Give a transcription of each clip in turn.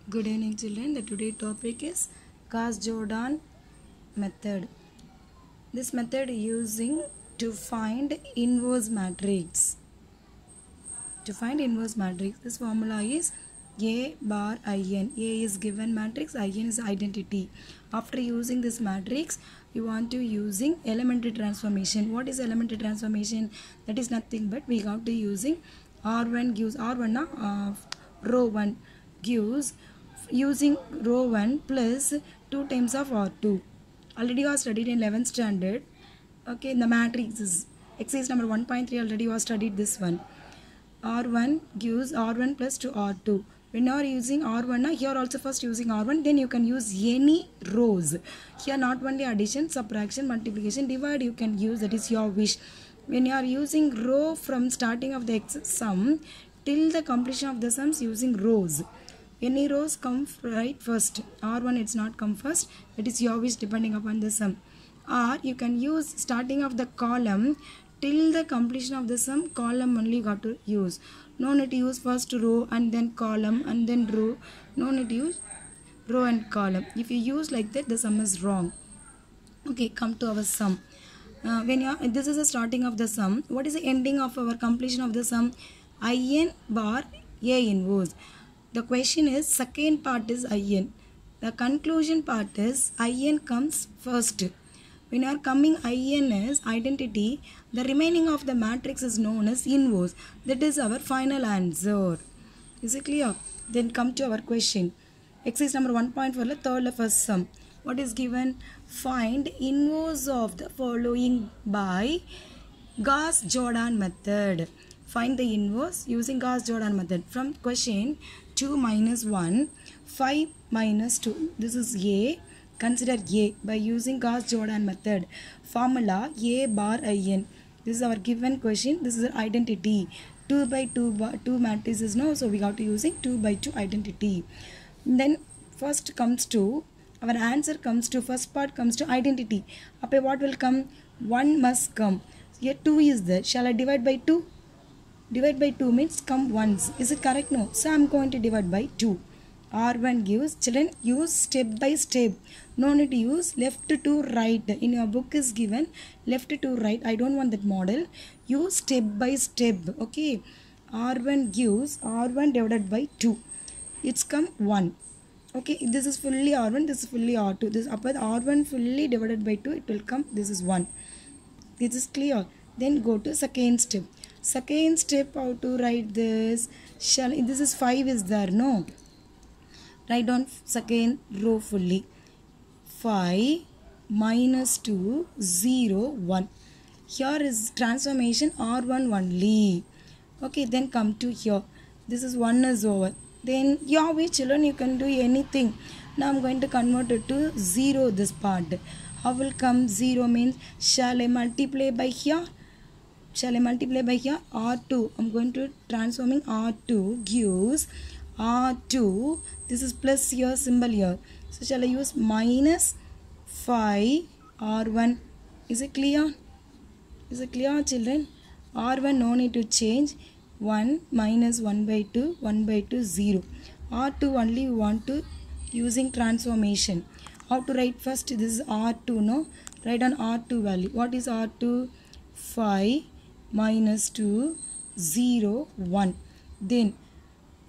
Good evening, children. The today topic is Gauss-Jordan method. This method using to find inverse matrix. To find inverse matrix, this formula is A bar In. A is given matrix, In is identity. After using this matrix, you want to using elementary transformation. What is elementary transformation? That is nothing but we have to using R1 gives R1 row 1 gives using row 1 plus 2 times of R2. Already you have studied in 11th standard. Okay, the matrix is exercise number 1.3. Already you have studied this one. R1 gives R1 plus 2 R2. When you are using R1, here also first using R1, then you can use any rows. Here not only addition, subtraction, multiplication, divide you can use, that is your wish. When you are using row from starting of the sum till the completion of the sums using rows. Any rows come right first. R1 it's not come first, that is your wish depending upon the sum. Or you can use starting of the column till the completion of the sum, column only you got to use. No need to use first row and then column and then row. No need to use row and column. If you use like that, the sum is wrong. Okay, come to our sum. This is the starting of the sum. What is the ending of our completion of the sum? In bar A inverse. The question is second part is In. The conclusion part is In comes first. When you are coming In is identity, the remaining of the matrix is known as inverse. That is our final answer. Is it clear? Then come to our question. Exercise number 1.4, third first sum. What is given? Find inverse of the following by Gauss-Jordan method. Find the inverse using Gauss-Jordan method. From question 2 minus 1, 5 minus 2. This is A. Consider A by using Gauss-Jordan method. Formula A bar In. This is our given question. This is our identity. 2 by 2 matrix is no, so we got to using 2 by 2 identity. Then first comes to our answer comes to first part comes to identity. Up what will come? 1 must come. Here 2 is there. Shall I divide by 2? Divide by 2 means come once. Is it correct? No. So I am going to divide by 2. R1 gives, children, use step by step. No need to use left to right. In your book is given left to right. I don't want that model. Use step by step. Okay. R1 gives R1 divided by 2. It's come 1. Okay. This is fully R1. This is fully R2. This upper R1 fully divided by 2. It will come. This is 1. This is clear. Then go to second step. Second step, how to write this? This is 5 is there, no? Write down second row fully. 5 minus 2, 0, 1. Here is transformation R1 only. Okay, then come to here. This is 1 is over. Then your way, children, you can do anything. Now I'm going to convert it to 0 this part. How will come 0 means? Shall I multiply by here? Shall I multiply by here? R2. I'm going to transforming R2 gives R2. This is plus here, symbol here. So shall I use minus 5 R1. Is it clear? Is it clear, children? R1 no need to change. 1 minus 1 by 2. 1 by 2 0. R2 only we want to using transformation. How to write first? This is R2, no? Write down R2 value. What is R2? 5 minus 2, 0, 1. Then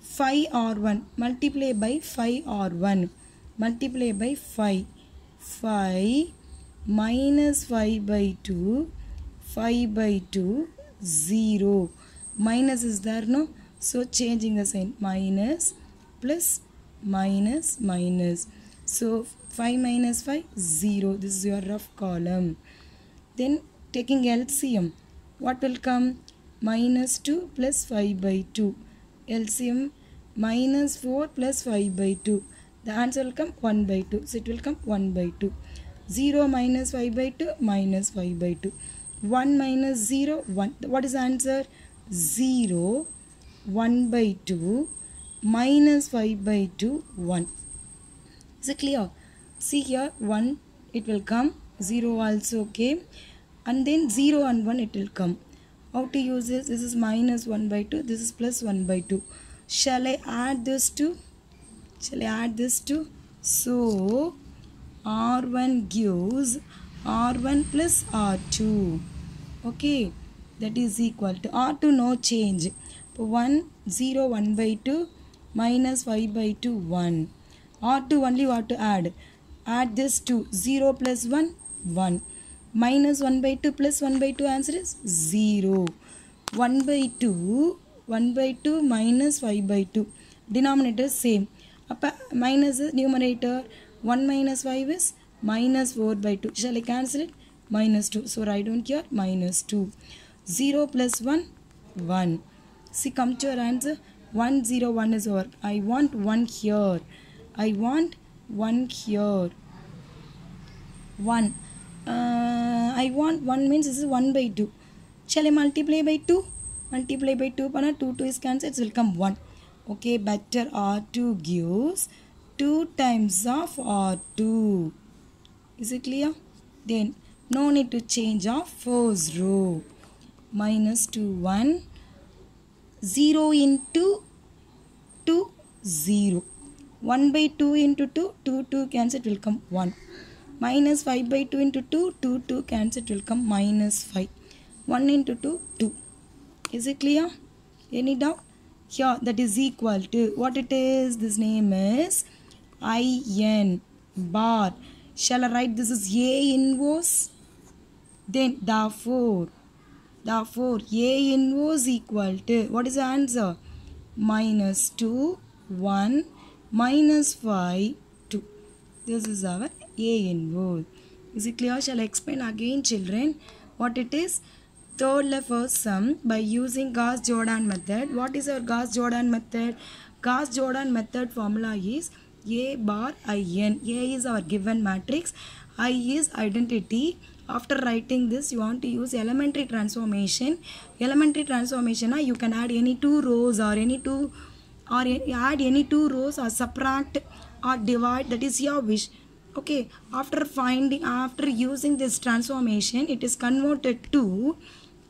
5 R1. Multiply by 5 R1. Multiply by 5. 5 minus 5 by 2. 5 by 2, 0. Minus is there, no? So changing the sign. Minus, plus, minus, minus. So 5 minus 5, 0. This is your rough column. Then taking LCM. What will come? Minus 2 plus 5 by 2. LCM minus 4 plus 5 by 2. The answer will come 1 by 2. So it will come 1 by 2. 0 minus 5 by 2 minus 5 by 2. 1 minus 0, 1. What is the answer? 0, 1 by 2 minus 5 by 2, 1. Is it clear? See here, 1 it will come. 0 also okay. And then 0 and 1 it will come. How to use this? This is minus 1 by 2. This is plus 1 by 2. Shall I add this to? Shall I add this to? So R1 gives R1 plus R2. Okay, that is equal to R2 no change. 1 0 1 by 2 minus 5 by 2 1. R2 only what to add? Add this to 0 plus 1 1 minus 1 by 2 plus 1 by 2, answer is 0. 1 by 2 minus 5 by 2, denominator same. Minus the numerator, 1 minus 5 is minus 4 by 2. Shall I cancel it? Minus 2. So write down here minus 2. 0 plus 1 1. See, come to your answer. 1 0 1 is over. I want 1 here. I want 1 here. 1. I want 1 means this is 1 by 2. Shall I multiply by 2? Multiply by 2. 2 is cancelled. It will come 1. Okay, better R2 gives 2 times of R2. Is it clear? Then no need to change of first row. Minus 2 1. 0 into 2 0. 1 by 2 into 2, 2 2 cancel, it will come 1. Minus 5 by 2 into 2, 2 2 cancel, it will come minus 5. 1 into 2, 2. Is it clear? Any doubt? Here, that is equal to, what it is? This name is IN bar. Shall I write this is A inverse? Then therefore A inverse equal to, what is the answer? Minus 2 1 minus 5 2. This is our A inverse. Is it clear? Shall I explain again, children, what it is? Third first sum by using Gauss-Jordan method. What is our Gauss-Jordan method? Gauss-Jordan method formula is A bar IN. A is our given matrix. I is identity. After writing this, you want to use elementary transformation. Elementary transformation, you can add any two rows or add any two rows or subtract or divide. That is your wish. Okay, after using this transformation, it is converted to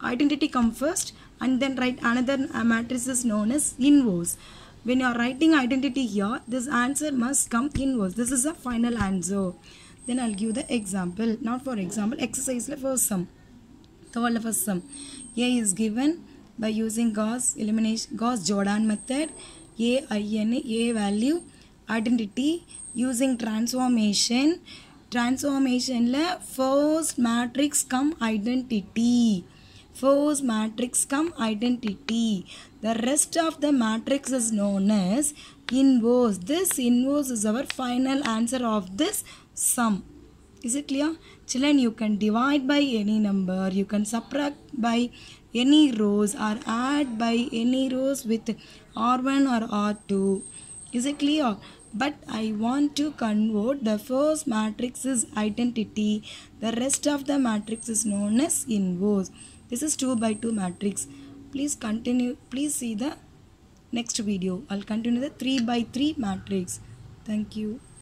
identity come first and then write another matrix is known as inverse. When you are writing identity here, this answer must come inverse. This is the final answer. Then I'll give the example. Now for example, exercise first sum. Third first sum. A is given by using Gauss-Jordan method. A value, identity, using transformation. Transformation la first matrix come identity. First matrix come identity. The rest of the matrix is known as inverse. This inverse is our final answer of this sum. Is it clear? Children, you can divide by any number. You can subtract by any rows or add by any rows with R1 or R2. Is it clear? But I want to convert the first matrix is identity. The rest of the matrix is known as inverse. This is 2 by 2 matrix. Please continue. Please see the next video. I'll continue the 3 by 3 matrix. Thank you.